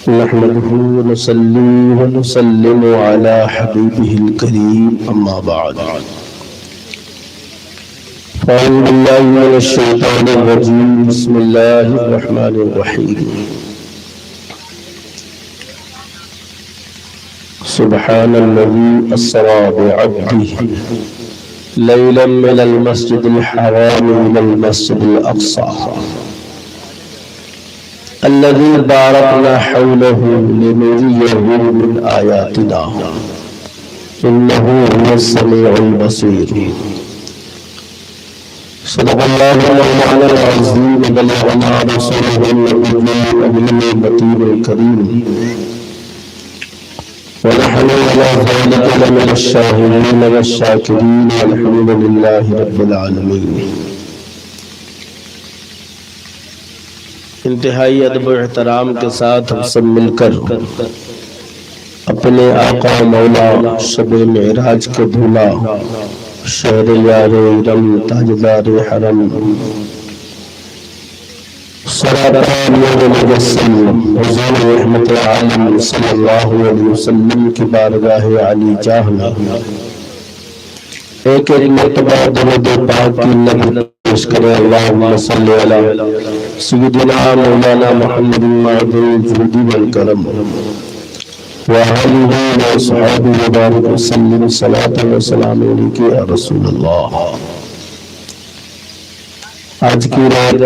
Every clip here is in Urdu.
نحمده ونصلي ونسلم على حبيبه الكريم أما بعد فأعوذ بالله من الشيطان الرجيم بسم الله الرحمن الرحيم سبحان الذي أسرى بعبده ليلا من المسجد الحرام إلى المسجد الأقصى الذي باركنا حوله لنريه من آياتنا إنه هو السميع البصير صدق الله مولانا العظيم بلغنا رسوله النبي الأمين البطير الكريم ونحن على ذلك لمن الشاهدين والشاكرين والحمد لله رب العالمين. انتہائی ادب و احترام کے ساتھ ہم سب مل کر اپنے آقا مولا شب معراج کے دھولا شہر یار ارم تاجدار حرم سرابان نور مجسم حضور رحمت عالم صلی اللہ علیہ وسلم کی بارگاہ علی جاہ میں ایک مرتبہ درود پاک کی نبی پیش کرے. اللہم صلی علی سیدنا مولانا محمد معدن الجود والکرم وآلہ وصحابہ مبارک وسلم صلاة وسلام علیکہ یا رسول اللہ. آج کی رات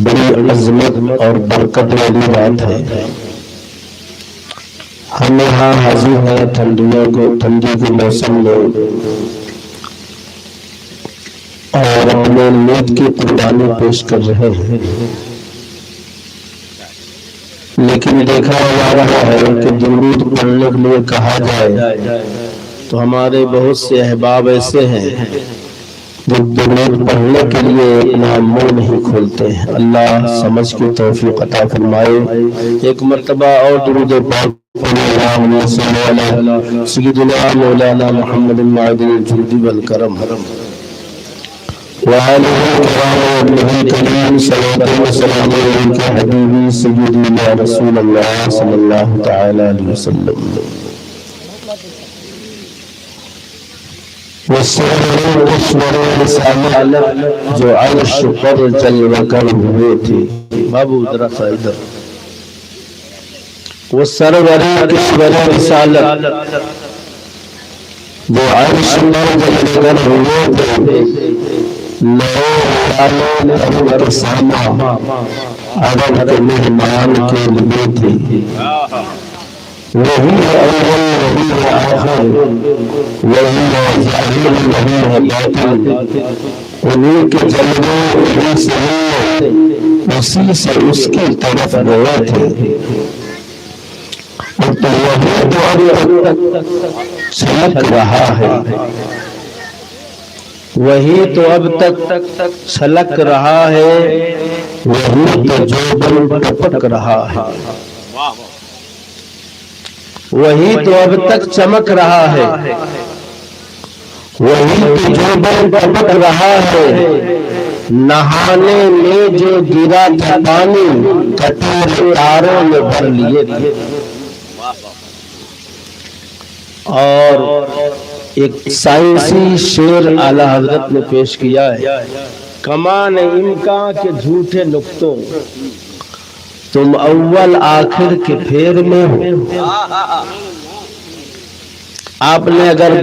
بڑی عظمت اور برکت والی رات ہے. ہم یہاں حاضر ہیں ٹھنڈی کے موسم میں اور اپنے نیت کی قربانی پیش کر رہے ہیں، لیکن دیکھا جا رہا ہے کہ درود پڑھنے کے لیے کہا جائے تو ہمارے بہت سے احباب ایسے ہیں جو درود پڑھنے کے لیے اپنا منہ نہیں کھولتے ہیں. اللہ سمجھ کی توفیق عطا فرمائے. ایک مرتبہ اور درود پاک اللہم صلی علی سیدنا مولانا محمد معدن الجود والکرم وآلہ الکرام وابنہ کریم صلاة وسلام علیکہ حبیبی سیدی یا رسول اللہ صلی اللہ تعالی علیہ وسلم. جو عرش پر جلوہ کر ہوئے تھے. بابو ذرا سا ادھر. وہ سرور کشور رسالت جو عرش پر جلوہ کر ہوئے تھے، لو انور ساما عرب کے مہمان کے لیے تھے. وہی اول وہی آخر وہی ظاہر وہی باطن، انہیں کے جلوے انہیں سے اسی سے اس کی طرف گئے تھے. اور تو وہی تو اب تک چمک رہا ہے، وہی تو اب تک چھلک رہا ہے، وہی تو جو بن ٹپک رہا ہے، وہی تو اب تک چمک رہا ہے، وہی تو جو بن ٹپک رہا ہے. نہانے میں جو گرا تھا پانی کٹورے تاروں میں بھر لیے تھے. اور ایک سائنسی شعر اعلیٰ حضرت نے پیش کیا ہے: کمان امکان کے جھوٹے نقطوں تم اول آخر کے پھیر میں ہو. آپ نے اگر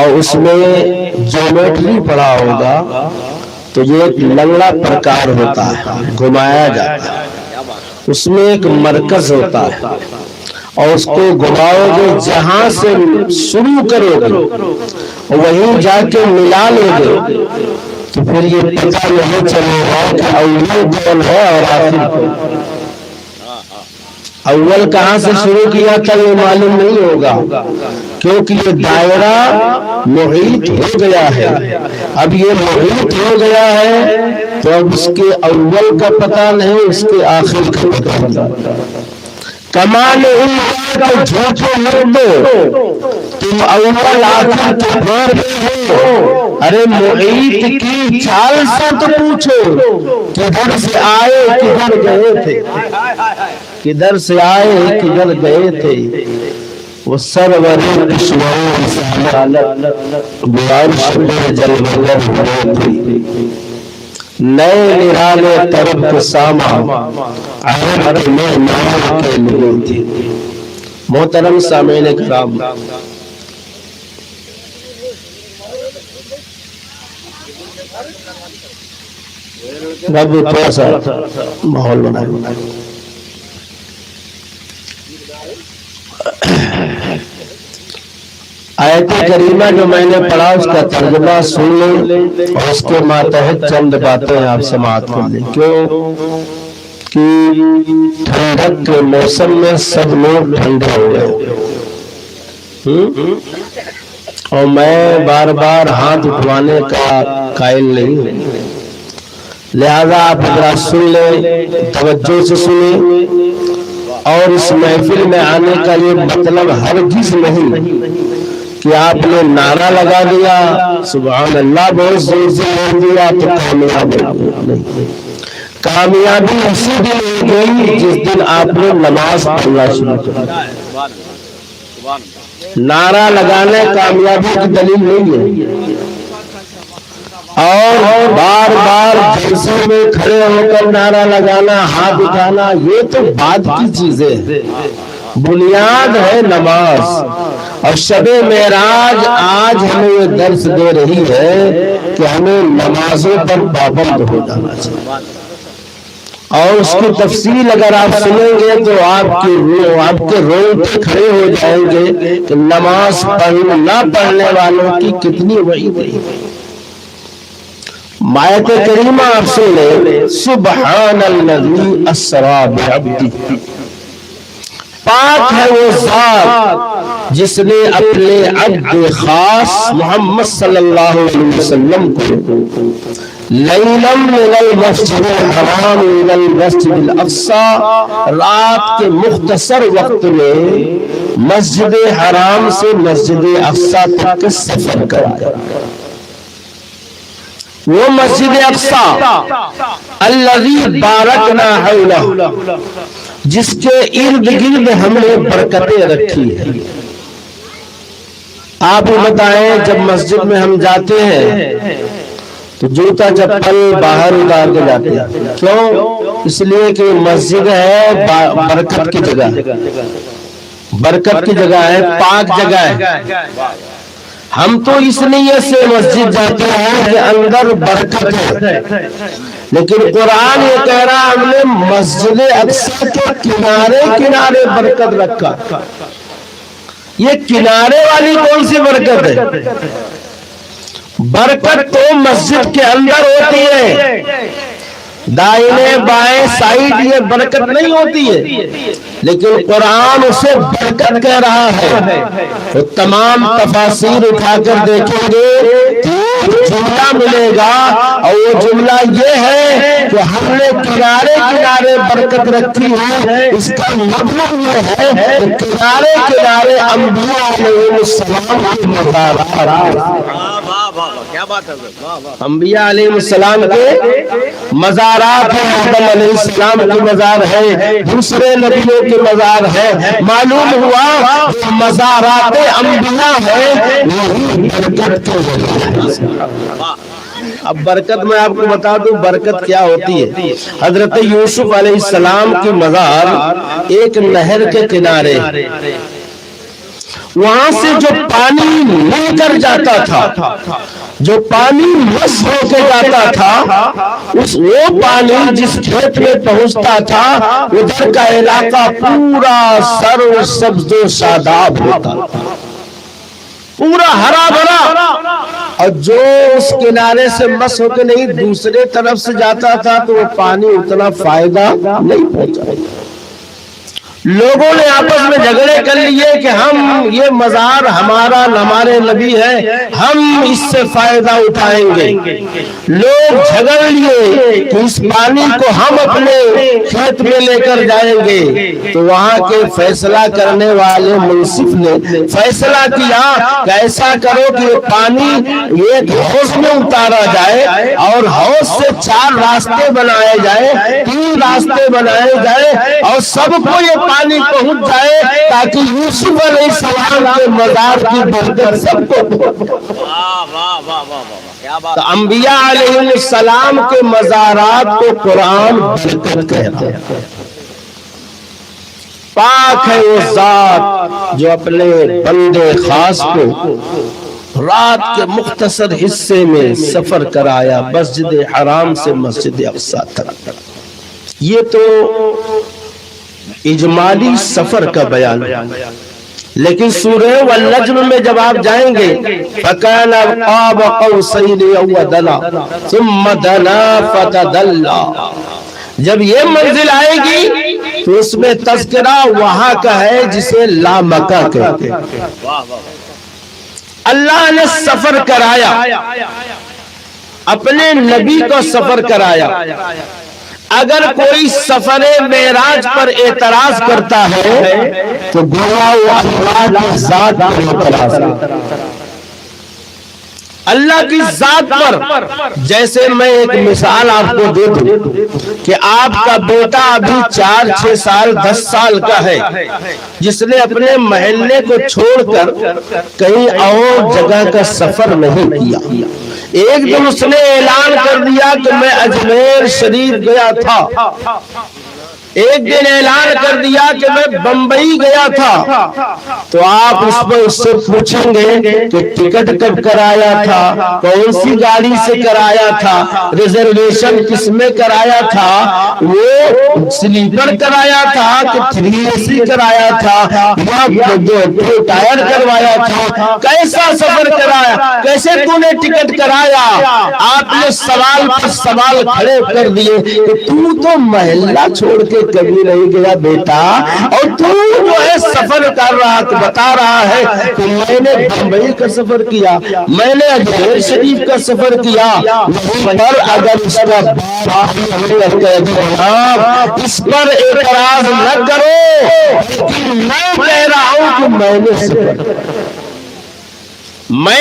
اور اس میں جیومیٹری پڑھا ہوگا تو یہ ایک لنگڑا پرکار ہوتا ہے، گھمایا جاتا ہے. اس میں ایک مرکز ہوتا ہے اور اس کو گھماؤ گے، جہاں سے شروع کرو گے وہیں جا کے ملا لو گے تو پھر یہ پتہ نہیں چلے گا کہ اول کون ہے اور آخر کون. اول کہاں سے شروع کیا تھا یہ معلوم نہیں ہوگا، کیونکہ یہ دائرہ محیط ہو گیا ہے. اب یہ محیط ہو گیا ہے تو اب اس کے اول کا پتہ نہیں، اس کے آخر کا پتہ نہیں. کمال ان کا جھوٹے مردو تم اول آخر کے دور میں ہو. ارے محیط کی چال سے تو پوچھو کدھر سے آئے کدھر گئے تھے, کدھر سے آئے کدھر گئے تھے. وہ سرور پیشواؤں رسالت عرش میں جلوگر ہوئے تھے. نئے نرالے طرف کے ساما عرب کے مہمان کے لیے تھے. محترم سامعین کرام, رب تھوڑا سا ماحول بنائے. آیت کریمہ جو میں نے پڑھا اس کا ترجمہ سن لیں اور اس کے ماتحت چند باتیں آپ سماعت کر لیں. کیوں کہ ٹھنڈک کے موسم میں سب لوگ ٹھنڈے ہو گئے اور میں بار بار ہاتھ اٹھوانے کا قائل نہیں ہوں, لہذا آپ ذرا سن لیں, توجہ سے سنیں. اور اس محفل میں آنے کا یہ مطلب ہرگز نہیں کہ آپ نے نعرہ لگا دیا سبحان اللہ بہت زور سے بول دیا تو کامیاب نہیں. کامیابی اسی دن ہو گئی جس دن آپ نے نماز پڑھنا شروع کیا. نعرہ لگانے کامیابی کی دلیل نہیں ہے, اور بار بار جلسے میں کھڑے ہو کر نعرہ لگانا ہاتھ اٹھانا یہ تو بعد کی چیزیں. بنیاد ہے نماز. اور شب معراج آج ہمیں یہ درس دے رہی ہے کہ ہمیں نمازوں پر پابند ہو جانا چاہیے. اور اس کی تفصیل اگر آپ سنیں گے تو آپ کے رونگٹے کھڑے ہو جائیں گے کہ نماز نہ پڑھنے والوں کی کتنی وعید ہے. آیت کریمہ آپ سنیں, سبحان الذی اسری بعبدہ, پاک ہے وہ ذات جس نے اپنے عبد خاص محمد صلی اللہ علیہ وسلم کو لیلا من المسجد الحرام الى المسجد الاقصی, رات کے مختصر وقت میں مسجد حرام سے مسجد اقصی تک کا سفر کرایا. وہ مسجد اقصی الذی بارکنا حولہ, جس کے ارد گرد ہم نے برکتیں رکھی ہیں. آپ بتائیں جب مسجد میں ہم جاتے ہیں تو جوتا چپل باہر اتار کے جاتے ہیں. کیوں؟ اس لیے کہ مسجد ہے برکت کی جگہ, برکت کی جگہ ہے, پاک جگہ ہے. ہم تو اس نیت سے مسجد جاتے ہیں کہ اندر برکت ہے, لیکن قرآن یہ کہہ رہا ہم نے مسجد اقصی کے کنارے کنارے برکت رکھا. یہ کنارے والی کون سی برکت ہے؟ برکت تو مسجد کے اندر ہوتی ہے, دائیں بائیں سائیڈ یہ برکت نہیں ہوتی ہے. لیکن قرآن اسے برکت کہہ رہا ہے. تو تمام تفاسیر اٹھا کر دیکھیں گے جملہ ملے گا, اور وہ جملہ یہ ہے کہ ہم نے کنارے کنارے برکت رکھی ہے. اس کا مطلب یہ ہے کہ کنارے کنارے انبیاء علیہ السلام کے مزارات, انبیاء علیہ السلام کے مزارات ہیں. آدم علیہ السلام کے مزار ہے, دوسرے نبیوں کے مزار ہے. معلوم ہوا مزارات انبیاء ہے, وہی برکت کے ذریعے. اب برکت میں آپ کو بتا دوں برکت کیا ہوتی ہے. حضرت یوسف علیہ السلام کی مزار ایک نہر کے کنارے, وہاں سے جو پانی مل کر جاتا تھا, جو پانی مس ہو کے جاتا تھا, وہ پانی جس کھیت میں پہنچتا تھا ادھر کا علاقہ پورا سرو سبز و شاداب ہوتا تھا, پورا ہرا بھرا. اور جو اس کنارے سے مس ہو کے نہیں دوسرے طرف سے جاتا تھا تو وہ پانی اتنا فائدہ نہیں پہنچا. لوگوں نے آپس میں جھگڑے کر لیے کہ ہم یہ مزار ہمارا ہمارے نبی ہے، ہم اس سے فائدہ اٹھائیں گے۔ لوگ جھگڑ لیے کہ اس پانی کو ہم اپنے کھیت میں لے کر جائیں گے۔ تو وہاں کے فیصلہ کرنے والے منصف نے فیصلہ کیا کہ ایسا کرو کہ یہ پانی ایک حوض میں اتارا جائے اور حوض سے 4 راستے بنائے جائے، 3 راستے بنائے جائے اور سب کو یہ پانی پہنچ جائے تاکہ یوسف علیہ السلام کے مزار کی برکت سب کو۔ تو انبیاء علیہ السلام کے مزارات کو قرآن برکت کہتا ہے۔ پاک ہے وہ ذات جو اپنے بندے خاص کو رات کے مختصر حصے میں سفر کرایا مسجد حرام سے مسجد اقصی تک۔ یہ تو اجمالی سفر کا بیان ہے، لیکن سورہ والنجم میں جب آپ جائیں گے فَكَانَ قَابَ قَوْسَيْنِ أَوْ أَدْنَىٰ ثُمَّ دَنَا فَتَدَلَّىٰ، جب یہ منزل آئے گی تو اس میں تذکرہ وہاں کا ہے جسے لامکہ کہتے ہیں۔ اللہ نے سفر کرایا، اپنے نبی کو سفر کرایا۔ اگر کوئی سفر معراج پر اعتراض کرتا ہے تو گویا وہ اللہ کی ذات پر اعتراض کرتا ہے، اللہ کی ذات پر۔ جیسے میں ایک مثال آپ کو دے دوں کہ آپ کا بیٹا ابھی 4-6 سال 10 سال کا ہے، جس نے اپنے محلے کو چھوڑ کر کہیں اور جگہ کا سفر نہیں کیا۔ ایک دن اس نے اعلان کر دیا کہ میں اجمیر شریف گیا تھا، ایک دن اعلان کر دیا کہ میں بمبئی گیا تھا، تو آپ اس سے پوچھیں گے کہ ٹکٹ کب کرایا تھا، کون سی گاڑی سے کرایا تھا، ریزرویشن کس میں کرایا تھا، وہ سلیپر کرایا تھا کہ 3 AC کرایا تھا یا 2 ٹائر کروایا تھا، کیسا سفر کرایا، کیسے تو نے ٹکٹ کرایا؟ آپ نے سوال پر سوال کھڑے کر دیے کہ تو محلہ چھوڑ کے کبھی نہیں گیا بیٹا، اور تو جو ہے سفر کر رہا تو بتا رہا ہے کہ میں نے بمبئی کا سفر کیا، میں نے اجمیر شریف کا سفر کیا۔ پر اگر اس کا اس پر اعتراض نہ کرو، میں کہہ رہا ہوں کہ میں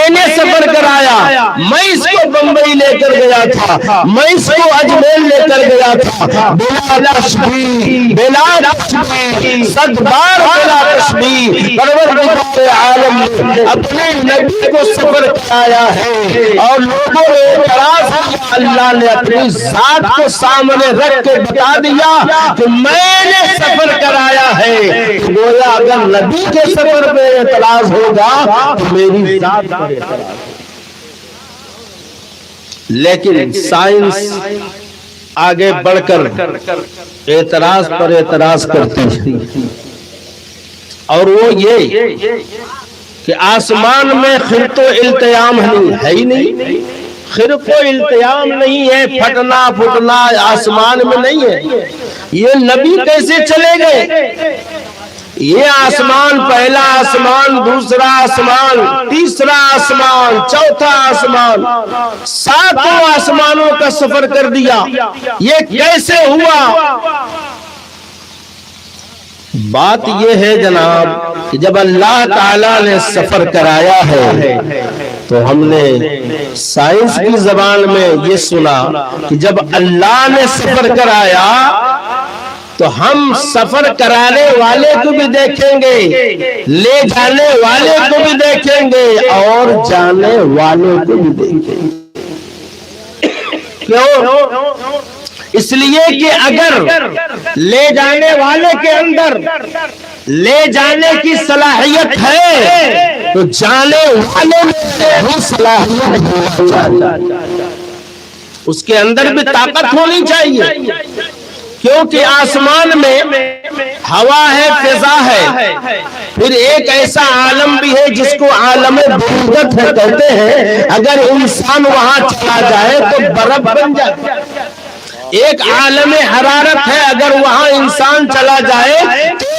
نے سفر کرایا، میں اس کو بمبئی لے کر گیا تھا، میں اس کو اجمیر لے کر گیا تھا، بلا تشبیہ، بلا تشبیہ، 100 بار بلا تشبیہ۔ پروردگار عالم نے اپنے نبی کو سفر کرایا ہے اور لوگوں نے اعتراض کیا، اللہ نے اپنی ذات کو سامنے رکھ کے بتا دیا کہ میں نے سفر کرایا ہے۔ گویا اگر نبی کے سفر پہ اعتراض ہوگا تو میری ذات پر اعتراض۔ لیکن سائنس آگے بڑھ کر اعتراض پر اعتراض کرتی ہے، اور وہ یہ کہ آسمان میں خرق و التیام ہے ہی نہیں، خرق و التیام نہیں ہے، پھٹنا پھٹنا آسمان میں نہیں ہے۔ یہ نبی کیسے چلے گئے؟ یہ آسمان، پہلا آسمان، دوسرا آسمان، تیسرا آسمان، چوتھا آسمان، 7 آسمانوں کا سفر کر دیا، یہ کیسے ہوا؟ بات یہ ہے جناب کہ جب اللہ تعالیٰ نے سفر کرایا ہے تو ہم نے سائنس کی زبان میں یہ سنا کہ جب اللہ نے سفر کرایا تو ہم سفر کرانے والے کو بھی دیکھیں گے، لے جانے والے کو بھی دیکھیں گے اور جانے والے کو بھی دیکھیں گے۔ کیوں؟ اس لیے کہ اگر لے جانے والے کے اندر لے جانے کی صلاحیت ہے تو جانے والے میں بھی صلاحیت ہونی چاہیے، اس کے اندر بھی طاقت ہونی چاہیے، کیونکہ آسمان میں ہوا ہے، فضا ہے، پھر ایک ایسا عالم بھی ہے جس کو عالم برزخ کہتے ہیں، اگر انسان وہاں چلا جائے تو برف بن جاتا ہے۔ ایک عالم حرارت ہے، اگر وہاں انسان چلا جائے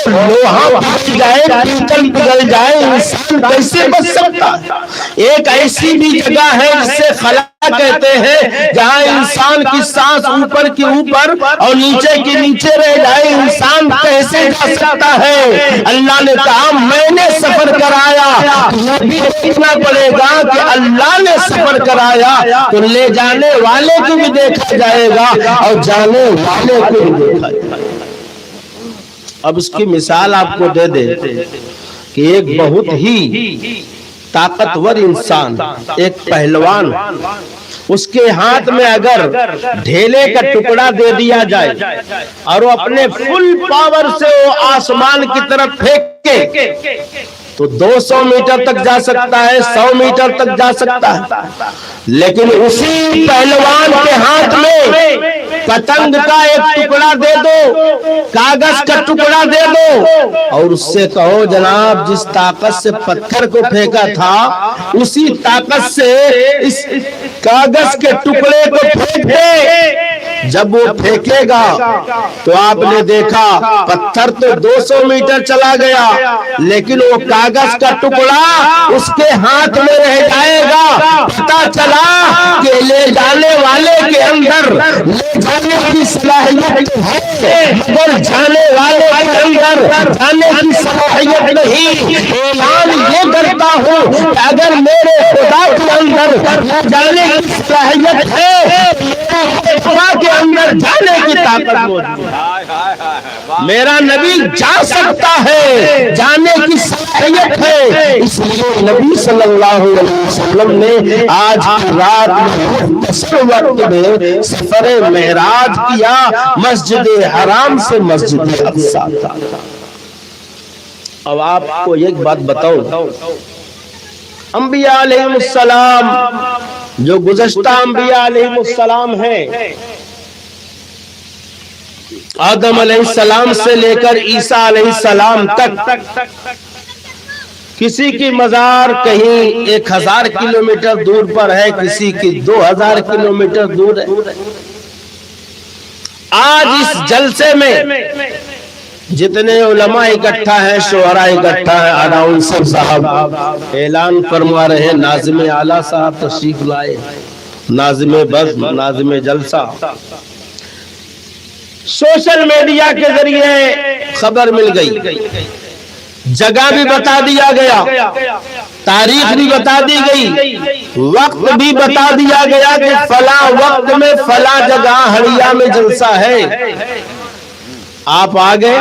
تو لوہا پھٹ جائے، پیتل پگھل جائے، انسان کیسے بچ سکتا ہے؟ ایک ایسی بھی جگہ ہے جسے خلا کہتے ہیں، جہاں انسان کی سانس اوپر کی اوپر اور نیچے کی نیچے رہ جائے، انسان کیسے جا سکتا ہے؟ اللہ نے کہا میں نے سفر کرایا، تمہیں بھی دیکھنا پڑے گا کہ اللہ نے سفر کرایا تو لے جانے والے کو بھی دیکھا جائے گا اور جانے والے کو بھی دیکھا جائے گا۔ اب اس کی مثال آپ کو دے دے کہ ایک بہت ہی طاقتور انسان، ایک پہلوان، اس کے ہاتھ میں اگر ڈھیلے کا ٹکڑا دے دیا جائے اور وہ اپنے فل پاور سے وہ آسمان کی طرف پھینکے تو 200 میٹر تک جا سکتا ہے، 100 میٹر تک جا سکتا ہے، لیکن اسی پہلوان کے ہاتھ میں پتنگ کا ایک ٹکڑا دے دو، کاغذ کا ٹکڑا دے دو اور اس سے کہو جناب جس طاقت سے پتھر کو پھینکا تھا اسی طاقت سے اس کاغذ کے ٹکڑے کو پھینک دے۔ جب وہ پھینکے گا تو آپ نے دیکھا پتھر تو 200 میٹر چلا گیا، لیکن وہ کاغذ کا ٹکڑا اس کے ہاتھ میں رہ جائے گا۔ پتہ چلا کہ لے جانے والے کے اندر لے جانے کی صلاحیت ہے، مگر جانے والے کے اندر جانے کی صلاحیت نہیں۔ اعلان یہ کرتا ہوں کہ اگر میرے خدا کے اندر لے جانے کی صلاحیت ہے، خدا کے اندر جانے کی طاقت موجود ہے۔ میرا نبی جا سکتا ہے، جانے کی صلاحیت ہے، اس لیے نبی صلی اللہ علیہ وسلم نے آج کی رات میں مختصر وقت میں سفر معراج کیا، مسجد حرام سے مسجد اقصی۔ اب آپ کو ایک بات بتاؤں، انبیاء علیہ السلام جو گزشتہ انبیاء علیہ السلام ہیں، آدم علیہ السلام سے لے کر عیسیٰ علیہ السلام تک، کسی کی مزار کہیں 1000 کلومیٹر دور پر ہے، کسی کی 2000 کلومیٹر دور ہے۔ آج اس جلسے میں جتنے علماء اکٹھا ہیں، شعراء اکٹھا ہیں، اناؤنسر صاحب اعلان فرما رہے ہیں، ناظم اعلیٰ صاحب تشریف لائے، ناظم بزم، ناظم جلسہ، سوشل میڈیا کے ذریعے خبر مل گئی، جگہ بھی بتا دیا گیا، تاریخ بھی بتا دی گئی، وقت بھی بتا دیا گیا کہ فلاں وقت میں فلاں جگہ ہڑیا میں جلسہ ہے۔ آپ آگئے،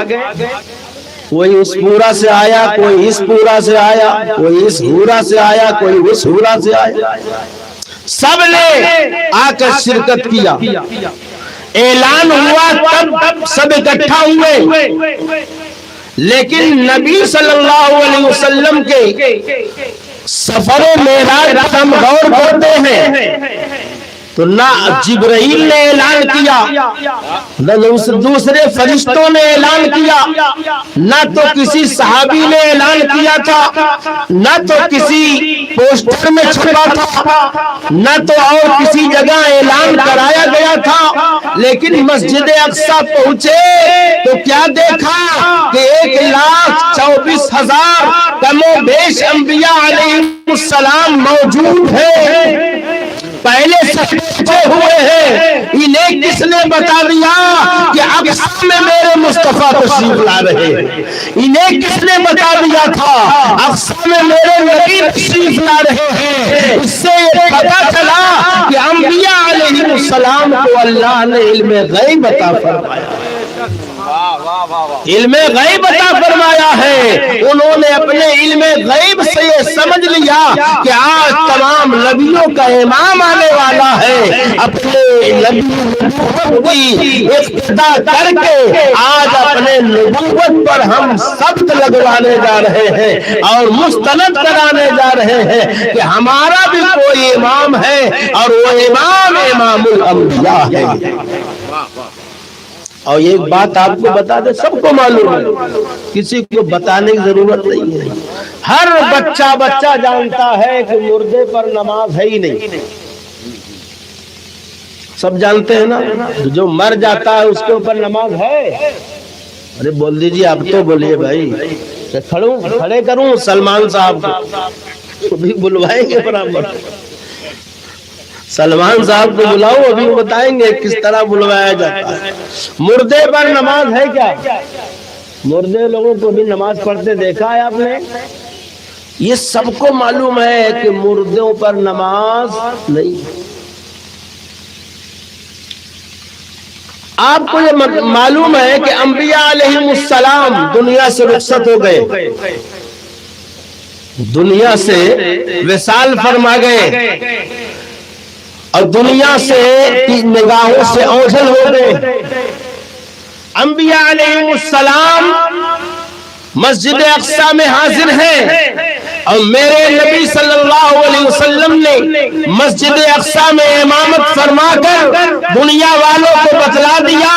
کوئی اس پورا سے آیا، کوئی اس پورا سے آیا، کوئی اس ہورا سے آیا، کوئی اس ہورا سے آیا، سب نے آ کر شرکت کیا۔ اعلان ہوا تب سب اکٹھا ہوئے، لیکن نبی صلی اللہ علیہ وسلم کے سفر معراج پر ہم غور کرتے ہیں تو نہ جبرائیل نے اعلان کیا، نہ دوسرے فرشتوں نے اعلان کیا، نہ تو کسی صحابی نے اعلان کیا تھا، نہ تو کسی پوسٹر میں چھپا تھا، نہ تو اور کسی جگہ اعلان کرایا گیا تھا، لیکن مسجد اقصی پہنچے تو کیا دیکھا کہ 1,24,000 کم و بیش انبیاء علیہ السلام موجود ہیں، پہلے سے پہنچے ہوئے ہیں۔ انہیں کس نے بتا دیا کہ اقصی میں میرے مصطفیٰ تشریف لا رہے ہیں؟ انہیں کس نے بتا دیا تھا اقصی میں میرے نبی تشریف لا رہے ہیں؟ اس سے یہ پتا چلا کہ انبیاء علیہ السلام کو اللہ نے علم غیب عطا فرمایا، علم غیب عطا فرمایا ہے۔ انہوں نے اپنے علم غیب سے یہ سمجھ لیا کہ آج تمام نبیوں کا امام آنے والا ہے، اپنے نبوت کی اقتدا کر کے آج اپنے نبوت پر ہم سبت لگوانے جا رہے ہیں اور مستند کرانے جا رہے ہیں کہ ہمارا بھی کوئی امام ہے اور وہ امام امام الانبیاء ہے۔ اور ایک بات آپ کو بتا دیں، سب کو معلوم ہے، کسی کو بتانے کی ضرورت نہیں ہے، ہر بچہ جانتا ہے کہ مردے پر نماز ہے ہی نہیں، سب جانتے ہیں نا، جو مر جاتا ہے اس کے اوپر نماز ہے؟ ارے بول دیجیے، آپ تو بولیے بھائی، کھڑے کروں سلمان صاحب کو بھی بلوائیں گے برابر، سلمان صاحب کو بلاؤ، ابھی وہ بتائیں گے کس طرح بلوایا جاتا ہے۔ مردے پر نماز ہے کیا؟ مردے لوگوں کو بھی نماز پڑھتے دیکھا ہے آپ نے؟ یہ سب کو معلوم ہے کہ مردوں پر نماز نہیں۔ آپ کو یہ معلوم ہے کہ انبیاء علیہ السلام دنیا سے رخصت ہو گئے، دنیا سے وصال فرما گئے، اور دنیا سے نگاہوں سے اوجھل ہو گئے۔ انبیاء علیہ السلام مسجد اقصی میں حاضر ہیں، اور میرے نبی صلی اللہ علیہ وسلم نے مسجد اقصی میں امامت فرما کر دنیا والوں کو بتلا دیا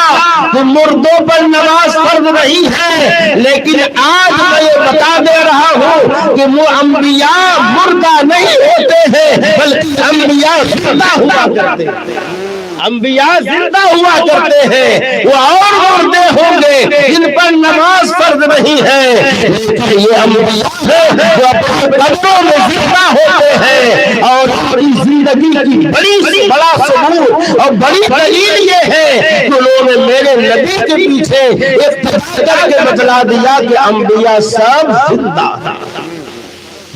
کہ مردوں پر نماز فرض نہیں ہے، لیکن آج میں یہ بتا دے رہا ہوں کہ وہ انبیاء مردہ نہیں ہوتے ہیں، بلکہ انبیاء زندہ ہوا کرتے ہیں، انبیاء زندہ ہوا کرتے ہیں۔ وہ اور مردے ہوں گے جن پر نماز فرض نہیں ہے، لیکن یہ انبیاء ہیں جو اپنے قبروں میں زندہ ہوتے ہیں، اور اپنی زندگی کی بڑا ثبوت اور بڑی دلیل یہ ہے کہ انہوں نے میرے نبی کے پیچھے اقتداء کر کے بتلا دیا کہ انبیاء سب زندہ ہیں۔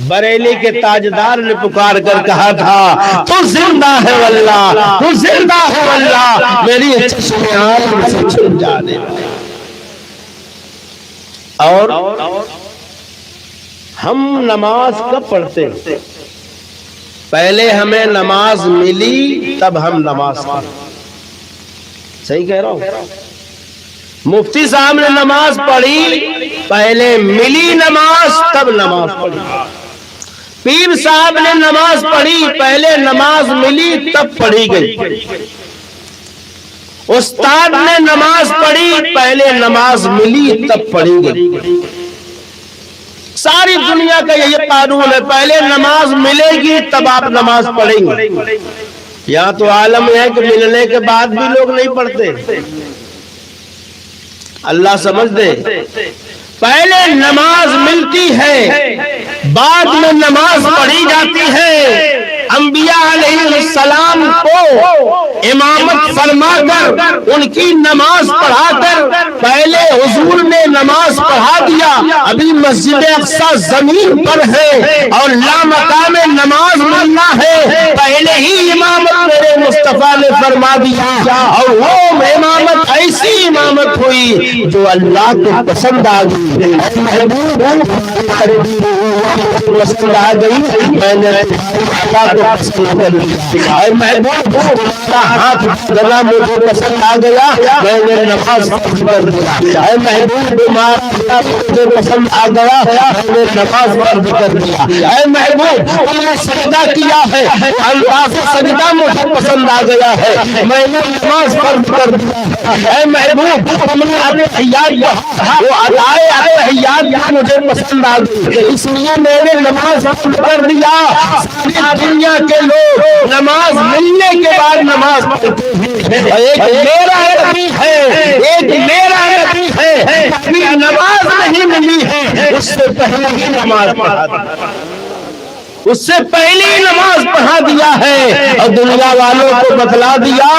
بریلی کے تاجدار نے پکار کر کہا تھا، تو زندہ ہے واللہ، تو زندہ ہے واللہ، میری چشم آنکھ سے چھن جانے والا۔ اور ہم نماز کب پڑھتے ہیں؟ پہلے ہمیں نماز ملی تب ہم نماز پڑھتے۔ صحیح کہہ رہا ہوں؟ مفتی صاحب نے نماز پڑھی، پہلے ملی نماز تب نماز پڑھی۔ پیر صاحب نے نماز پڑھی، پہلے نماز ملی تب پڑھی گئی۔ استاد نے نماز پڑھی، پہلے نماز ملی تب پڑھی گئی۔ ساری دنیا کا یہی قانون ہے، پہلے نماز ملے گی تب آپ نماز پڑھیں گے۔ یہاں تو عالم ہے کہ ملنے کے بعد بھی لوگ نہیں پڑھتے، اللہ سمجھ دے۔ پہلے نماز ملتی ہے، بعد میں نماز پڑھی جاتی ہے۔ انبیاء علیہ السلام کو امامت فرما کر ان کی نماز پڑھا کر پہلے حضور نے نماز پڑھا دیا۔ ابھی مسجد اقصی زمین پر ہے اور لامکان نماز ملنا ہے، پہلے ہی امامت میرے مصطفیٰ نے فرما دیا، اور وہ امامت ایسی امامت ہوئی جو اللہ کو پسند آ گئی۔ پسند آ گئی، میں نے اللہ کو پسند کر لیا، اور محبوب ہاتھ گلا مجھے پسند آ گیا، میں نے نماز فرض کر دیا، اے محبوب مجھے پسند آ گیا، میں نے نماز فرض کر دیا، اے محبوب تم نے سجدہ کیا ہے، انداز سجدہ مجھے پسند آ گیا ہے، میں نے نماز فرض کر دیا، اے محبوب تم نے اتحیات وہ ادائے اتحیات مجھے پسند آ گئی، اس لیے میں نے نماز فرض کر دیا۔ ساری دنیا کے لوگ نماز ملنے کے بعد نماز پڑھتے ہیں، ایک میرا نبی ہے، ایک میرا نبی ہے، کبھی نماز نہیں ملی ہے، اس سے پہلے ہی نماز پڑھا دیا، اس سے پہلی نماز پڑھا دیا ہے، اور دنیا والوں کو بتلا دیا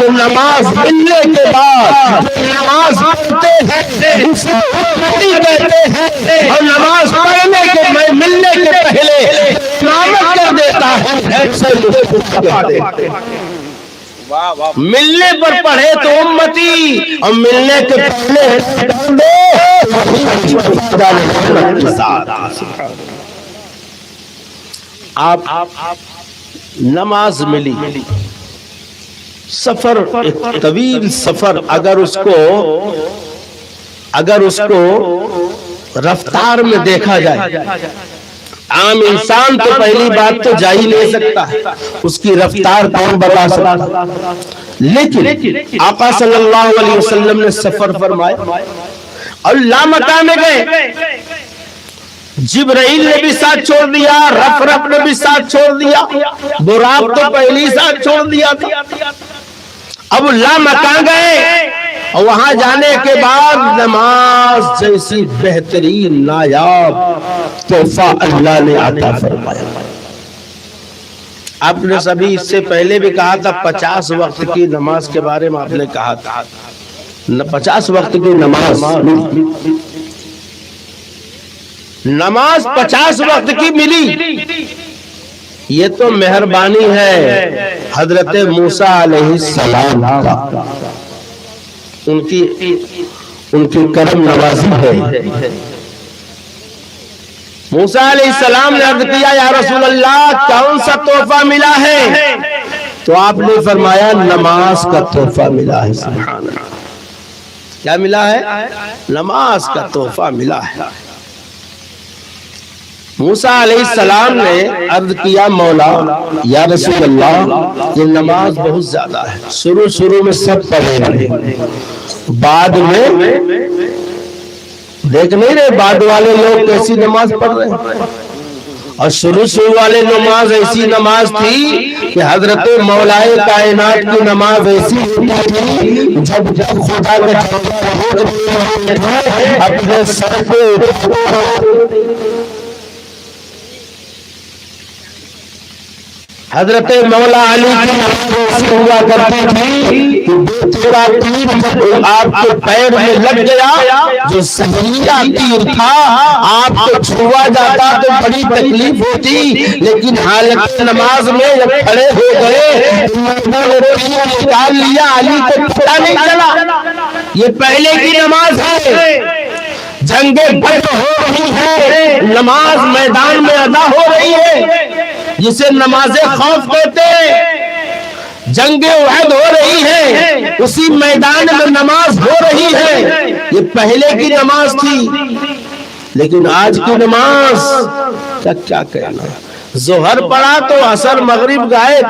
کہ نماز ملنے کے بعد نماز پڑھتے ہیں اسے امتی کہتے ہیں، اور نماز پڑھنے کے ملنے کے پہلے امامت کر دیتا ہے، ملنے پر پڑھے تو امتی، اور ملنے کے پہلے آپ نماز ملی، سفر ایک طویل سفر، اگر اس کو رفتار میں دیکھا جائے، عام انسان تو پہلی بات تو جا ہی نہیں سکتا، اس کی رفتار کون بتا سکتا، لیکن آقا صلی اللہ علیہ وسلم نے سفر فرمایا اور لامکان میں گئے، جبرائیل نے بھی ساتھ چھوڑ دیا، رف نے بھی ساتھ چھوڑ دیا، براق تو پہلی ساتھ چھوڑ دیا تھا، اب اللہ مکان گئے اور وہاں جانے کے بعد نماز جیسی بہترین نایاب تحفہ اللہ نے عطا فرمایا. آپ نے سبھی اس سے پہلے بھی کہا تھا 50 وقت کی نماز کے بارے میں آپ نے کہا تھا 50 وقت کی نماز 50 وقت کی ملی. یہ تو مہربانی ہے حضرت موسیٰ علیہ السلام کا، ان کی کرم نوازی ہے. موسیٰ علیہ السلام نے عرض کیا یا رسول اللہ کون سا تحفہ ملا ہے؟ تو آپ نے فرمایا نماز کا تحفہ ملا ہے. سبحان اللہ، کیا ملا ہے؟ نماز کا تحفہ ملا ہے. موسیٰ علیہ السلام نے عرض کیا مولا یا رسول اللہ یہ نماز بہت زیادہ ہے. شروع میں سب پڑھے رہے، بعد میں دیکھ نہیں رہے بعد والے لوگ کیسی نماز پڑھ رہے ہیں. اور شروع والے نماز ایسی نماز تھی کہ حضرت مولائے کائنات کی نماز ایسی تھی جب خدا اپنے سر پہ حضرت مولا علی کی نماز ہوا کرتی تھی کہ تیرا تیر جب آپ کے پیر میں لگ گیا جو سہیلا تیر تھا آپ کو چھوا جاتا تو بڑی تکلیف ہوتی، لیکن حالت نماز میں جب کھڑے ہو گئے نکال لیا علی کو پتہ نہیں چلا. یہ پہلے کی نماز ہے، جنگیں بدر ہو رہی ہے، نماز میدان میں ادا ہو رہی ہے جسے نماز خوف کہتے ہیں. جنگ احد ہو رہی ہے، اسی میدان میں نماز ہو رہی ہے. یہ پہلے کی نماز تھی، لیکن آج کی نماز کا کیا کہنا. ظہر پڑھا تو عصر مغرب غائب،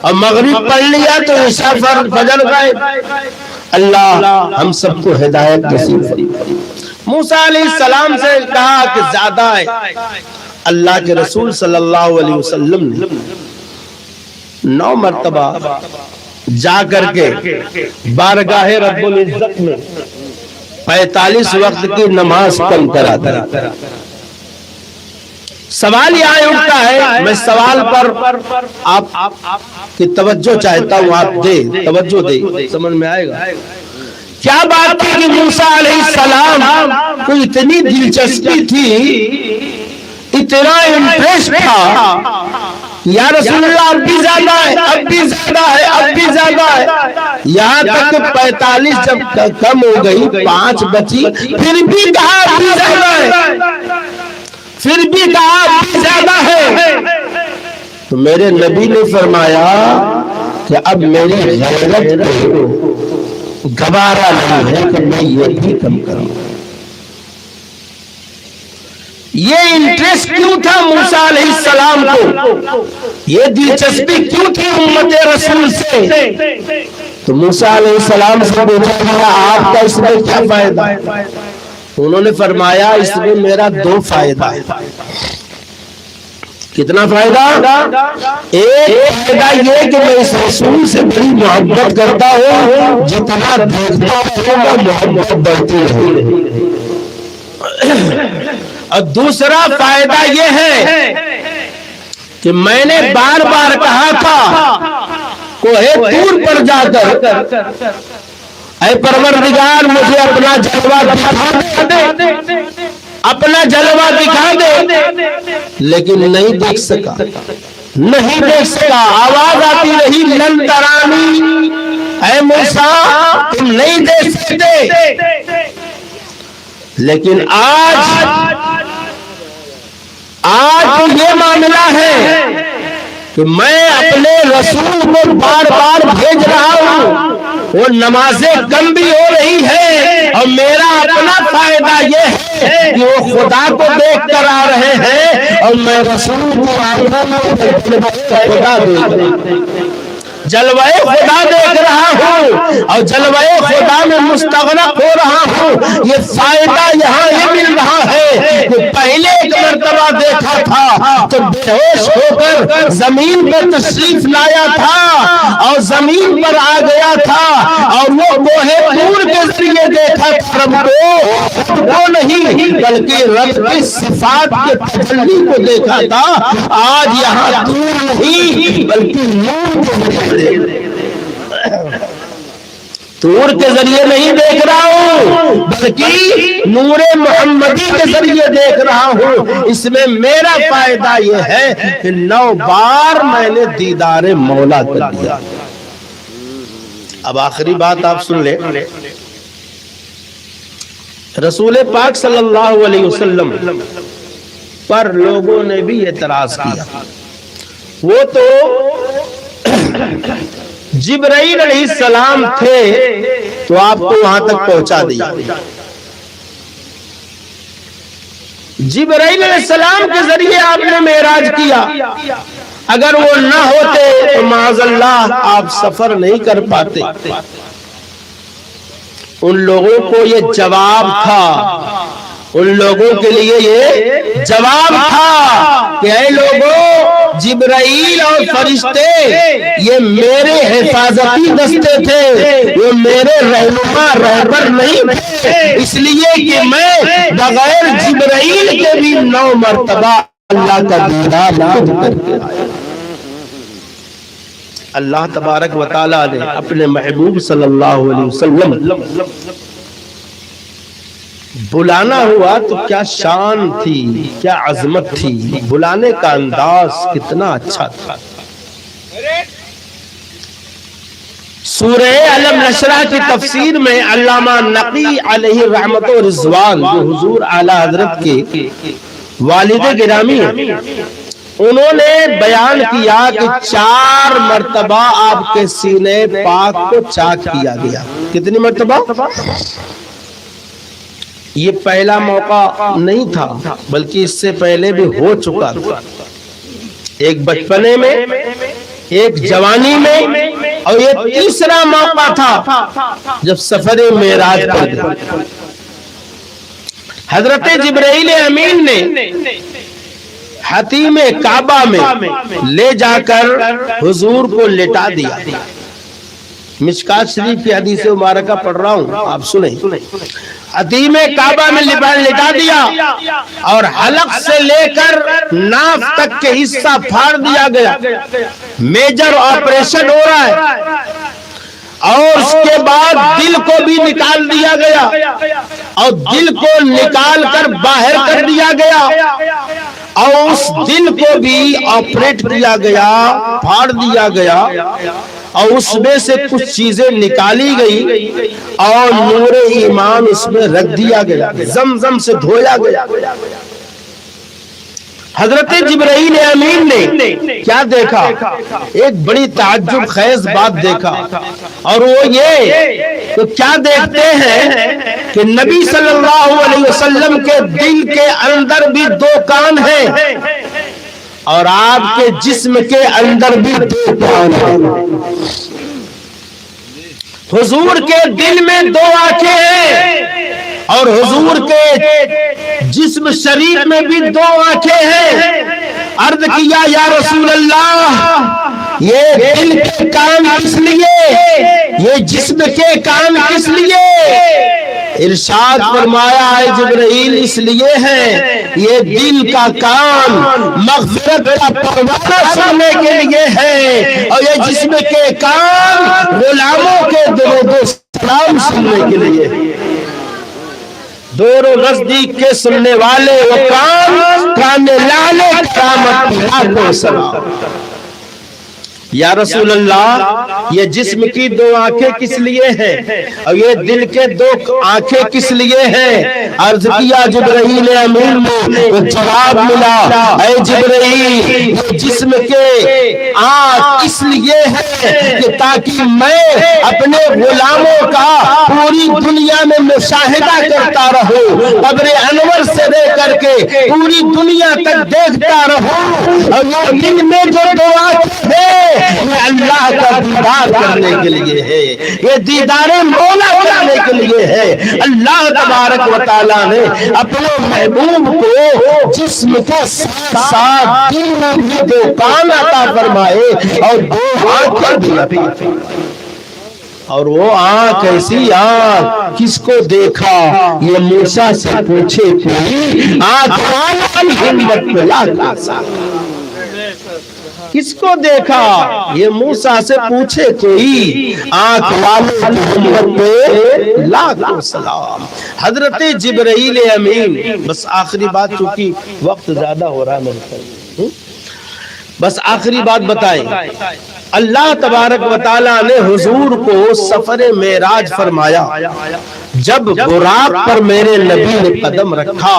اور مغرب پڑھ لیا تو عشاء فجر غائب. اللہ ہم سب کو ہدایت نصیب فرمائے. موسیٰ علیہ السلام سے کہا کہ زیادہ ہے. اللہ کے رسول صلی اللہ علیہ وسلم نے 9 مرتبہ جا کر کے بارگاہ رب العزت میں 45 وقت کی نماز کم کرا دیا. سوال یہاں اٹھتا ہے، میں سوال پر آپ کی توجہ چاہتا ہوں، آپ دے توجہ دے، سمجھ میں آئے گا. کیا بات تھی کہ موسیٰ علیہ السلام کو اتنی دلچسپی تھی، اتنا انٹریسٹ تھا یا رسول اللہ اب بھی زیادہ ہے، اب بھی زیادہ ہے، اب بھی زیادہ ہے. یہاں تک کہ 45 جب کم ہو گئی 5 بچی، پھر بھی کہا اب بھی زیادہ ہے، پھر بھی کہا اب بھی زیادہ ہے. تو میرے نبی نے فرمایا کہ اب میری غیرت کو گوارا نہیں ہے کہ میں یہ بھی کم کروں. یہ انٹریسٹ کیوں تھا موسیٰ علیہ السلام کو، یہ دلچسپی کیوں تھی امت رسول سے؟ تو موسیٰ علیہ السلام سے پوچھا گیا آپ کا اس میں کیا فائدہ؟ انہوں نے فرمایا اس میں میرا 2 فائدہ ہے. کتنا فائدہ؟ ایک فائدہ یہ کہ میں اس رسول سے بڑی محبت کرتا ہوں، جتنا دیکھتا ہوں محبت بڑھتی ہے. اور دوسرا فائدہ یہ ہے کہ میں نے بار بار کہا تھا کوہ طور پر جا کر اے پروردگار مجھے اپنا جلوہ دکھا دے، اپنا جلوہ دکھا دے، لیکن نہیں دیکھ سکا، نہیں دیکھ سکا. آواز آتی رہی لن ترانی، اے موسیٰ تم نہیں دیکھ سکتے. لیکن آج تو یہ معاملہ ہے کہ میں اپنے رسول کو بار بار بھیج رہا ہوں، وہ نمازیں کم بھی ہو رہی ہے، اور میرا اپنا فائدہ یہ ہے کہ وہ خدا کو دیکھ کر آ رہے ہیں اور میں رسول کو خدا جلوہ خدا دیکھ رہا ہوں اور جلوہ خدا میں مستغرق ہو رہا ہوں. یہ فائدہ یہاں یہ مل رہا ہے وہ پہلے ایک مرتبہ دیکھا تھا تو بے ہوش ہو کر زمین پر تشریف لایا تھا اور زمین پر آ گیا تھا اور وہ کوہ طور کے ذریعے دیکھا تھا رب کو، وہ نہیں بلکہ رب کی صفات کے تجلی کو دیکھا تھا۔ آج یہاں طور نہیں بلکہ نور کے ذریعے، طور کے ذریعے نہیں دیکھ رہا ہوں بلکہ نور محمدی کے ذریعے دیکھ رہا ہوں۔ اس میں میرا فائدہ یہ ہے کہ 9 بار میں نے دیدار مولا کر دیا۔ اب آخری بات آپ سن لیں، رسول پاک صلی اللہ علیہ وسلم پر لوگوں نے بھی اعتراض کیا۔ وہ تو جبرائیل علیہ السلام تھے تو آپ کو وہاں تک پہنچا دیا، جبرائیل علیہ السلام کے ذریعے آپ نے معراج کیا، اگر وہ نہ ہوتے تو معاذ اللہ آپ سفر نہیں کر پاتے۔ ان لوگوں کو یہ جواب تھا، ان لوگوں کے لیے یہ جواب تھا کہ اے لوگوں، جبرائیل اور فرشتے یہ میرے حفاظتی دستے تھے، وہ میرے رہنما رہبر نہیں تھے، اس لیے کہ میں بغیر جبرائیل کے بھی 9 مرتبہ اللہ کا دیدار خود کر کے آیا۔ اللہ تبارک و تعالیٰ نے اپنے محبوب صلی اللہ علیہ وسلم بلانا ہوا تو کیا شان تھی، کیا عظمت تھی، بلانے کا انداز کتنا اچھا تھا۔ سورہ علم نشرح کی تفسیر میں علامہ نقی علیہ رحمت و رضوان، جو حضور اعلی حضرت کے والد گرامی ہیں، انہوں نے بیان کیا کہ 4 مرتبہ آپ کے سینے پاک کو چاک کیا گیا۔ کتنی مرتبہ؟ یہ پہلا موقع نہیں تھا بلکہ اس سے پہلے بھی ہو چکا تھا، ایک بچپنے میں، ایک جوانی میں، اور یہ تیسرا موقع تھا جب سفر معراج پر گئے۔ حضرت جبرائیل امین نے حتیم کعبہ میں لے جا کر حضور کو لٹا دیا۔ مشکات شریف کی حدیث مبارکہ پڑھ رہا ہوں، آپ سنیں۔ حتیم کعبہ میں لٹا دیا اور حلق سے لے کر ناف تک کے حصہ پھاڑ دیا گیا۔ میجر آپریشن ہو رہا ہے، اور اس کے بعد دل کو بھی نکال دیا گیا، اور دل کو نکال کر باہر کر دیا گیا، اور اس دل کو بھی آپریٹ کیا گیا، پھاڑ دیا گیا، اور اس میں سے کچھ چیزیں نکالی گئی اور نور ایمان اس میں رکھ دیا گیا، زمزم سے دھویا گیا۔ حضرت جبرائیل امین نے کیا دیکھا؟ ایک بڑی تعجب خیز بات دیکھا، اور وہ یہ تو کیا دیکھتے ہیں کہ نبی صلی اللہ علیہ وسلم کے دل کے اندر بھی 2 کان ہیں، اور آپ کے جسم کے اندر بھی 2 کان ہیں۔ حضور کے دل میں 2 آنکھیں ہیں، اور حضور کے جسم شریف میں بھی 2 آنکھیں ہیں۔ عرض کیا یا رسول اللہ، یہ دل کے کان کس لیے، یہ جسم کے کان کس لیے؟ ارشاد فرمایا ہے جبرائیل اس لیے ہے، یہ دل کا کان مغفرت کا پروانہ سننے کے لیے ہے، اور یہ جسم کے کان غلاموں کے درود و سلام سننے کے لیے۔ دور و نزدیک کے سننے والے وہ کان لالے کرامت لاکھوں سلام۔ یا رسول اللہ، یہ جسم کی 2 آنکھیں کس لیے ہیں اور یہ دل کے 2 آنکھیں کس لیے ہیں؟ عرض کیا جبرائیل امین نے، جواب ملا اے جبرائیل، یہ جسم کے آنکھ اس لیے ہے کہ تاکہ میں اپنے غلاموں کا پوری دنیا میں مشاہدہ کرتا رہوں، قبر انور سے لے کر کے پوری دنیا تک دیکھتا رہوں، اور یہ دل میں جو 2 آنکھیں ہیں یہ اللہ کا دیدار کرنے کے لیے ہے، یہ دیدار مولا کرنے کے لیے ہے۔ اللہ تبارک و تعالیٰ نے اپنے محبوب کو جسم کے ساتھ ساتھ دل بھی دو کان عطا فرمائے اور دو آنکھیں بھی عطا فرمائے۔ اور وہ آنکھ ایسی آنکھ کس کو دیکھا؟ یہ موسیٰ سے پوچھے کوئی آنکھ والی ہمت پہ لاکھ کس کو دیکھا؟ یہ موسیٰ سے پوچھے کوئی آنکھ والے ہمت پہ لاکھ سلام۔ حضرت جبرائیل امین، بس آخری بات چونکہ وقت زیادہ ہو رہا ہے میرے خیال، بس آخری بات بتائیں۔ اللہ تبارک و تعالیٰ نے حضور کو سفر معراج فرمایا، جب براق پر میرے نبی نے قدم رکھا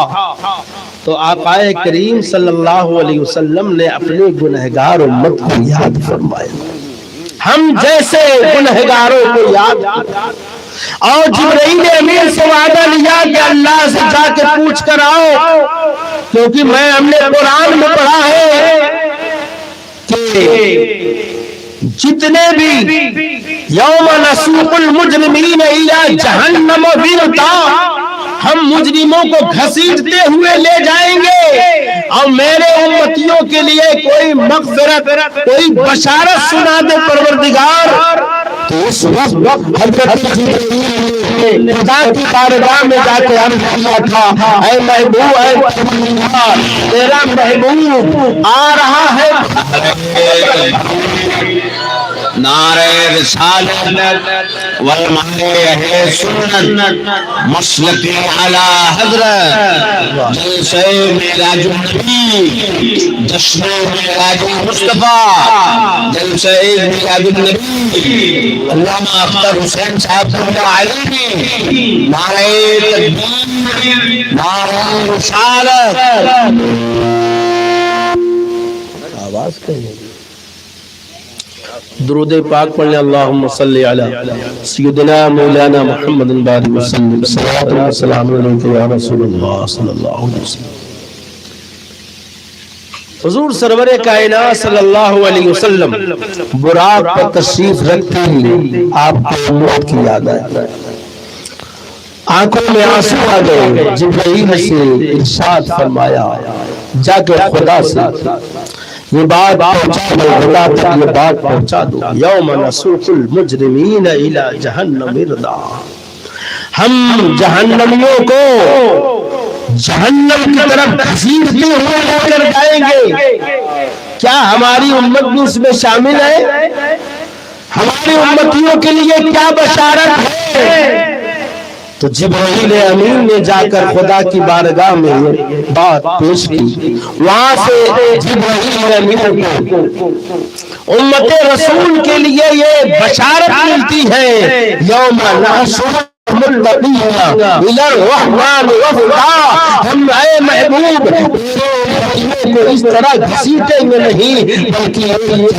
تو آقا کریم صلی اللہ علیہ وسلم نے اپنے گنہگار امت کو یاد فرمایا، ہم جیسے گنہگاروں کو یاد کیا، اور جبرائیل امین سے وعدہ لیا کہ اللہ سے جا کے پوچھ کر آؤ، کیونکہ ہم نے قرآن میں پڑھا ہے کہ جتنے بھی یوم نسوق المجرمین الی جہنم وردا، ہم مجرموں کو گھسیٹتے ہوئے لے جائیں گے، اور میرے امتیوں کے لیے کوئی مغفرت، کوئی بشارت سنا دے پروردگار۔ تو اس وقت حضرت جبرائیل خدا کی بارگاہ میں جا کے عرض کیا، اے محبوب، اے تیرا محبوب آ رہا ہے۔ نعرہ رسالت والمعرہ سنت مسلک اعلی حضرت جلسہ معراج النبی، جشن معراج مصطفیٰ، جلسہ معراج النبی علامہ اختر حسین صاحب علیہ، نعرہ تکبیر، نعرہ رسالت۔ آواز کہیں درود پاک پڑھیں، اللہم صلی علی سیدنا مولانا محمد بارک وسلم، صلوات و سلام علیکہ یا رسول اللہ صلی اللہ علیہ وسلم۔ حضور سرور کائنات صلی اللہ علیہ وسلم براق پر تشریف رکھتے ہی آپ کو موت کی یاد آئی، آنکھوں میں آنسو آ گئے، جبرائیل سے ارشاد فرمایا جا کے خدا سے یہ بات پہنچا دو، خدا تک یہ بات پہنچا دو، یوم نسوق المجرمین الی جہنم وردا، ہم جہنمیوں کو جہنم کی طرف گھسیٹتے ہوئے لے کر جائیں گے۔ کیا ہماری امت بھی اس میں شامل ہے؟ ہماری امتیوں کے لیے کیا بشارت ہے؟ تو جبرائیل امین نے جا کر خدا کی بارگاہ میں یہ بات پیش کی، وہاں سے جبرائیل امین کو امت رسول کے لیے یہ بشارت ملتی ہے، یوم نحشر المتقین الی الرحمن وفدا، ہم اے محبوب کو اس طرح گھسیٹیں گے نہیں، بلکہ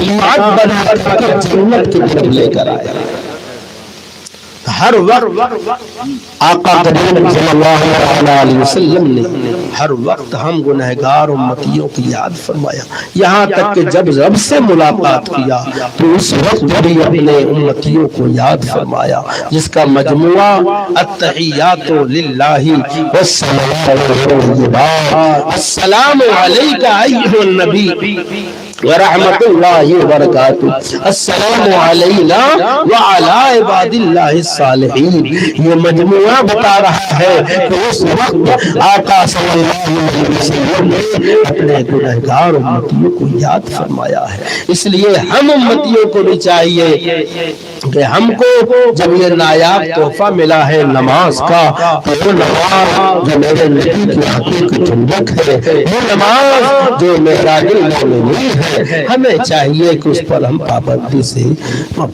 ایمان بنا کر جنت کی طرف لے کر آئے۔ ہر وقت آقا کریم صلی اللہ علیہ وسلم نے ہر وقت ہم گنہگار امتیوں کی یاد فرمایا، یہاں تک کہ جب رب سے ملاقات کیا تو اس وقت بھی اپنے امتیوں کو یاد فرمایا، جس کا مجموعہ التحیات للہ والصلوات، السلام علیکہ ایھا النبی ورحمت اللہ وبرکاتہ، السلام علینا وعلی عباد اللہ الصالحین۔ یہ مجموعہ بتا رہا ہے کہ اس وقت آقا صلی اللہ علیہ وسلم نے اپنے گنہگار امتیوں کو یاد فرمایا ہے۔ اس لیے ہم امتیوں کو بھی چاہیے کہ ہم کو جب یہ نایاب تحفہ ملا ہے نماز کا، تو وہ نماز جو میرے نبی کی حقیقی جنت ہے، وہ نماز جو معراج المومنین ہے، ہمیں چاہیے کہ اس پر ہم پابندی سے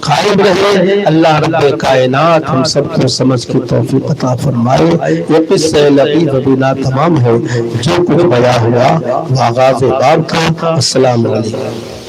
قائم رہیں۔ اللہ رب کائنات ہم سب کو سمجھ کی توفیق عطا فرمائے۔ یہ قصہ لطیف بنا تمام ہے، جو کچھ بیان ہوا وہ آغاز باب کا۔ السلام علیکم۔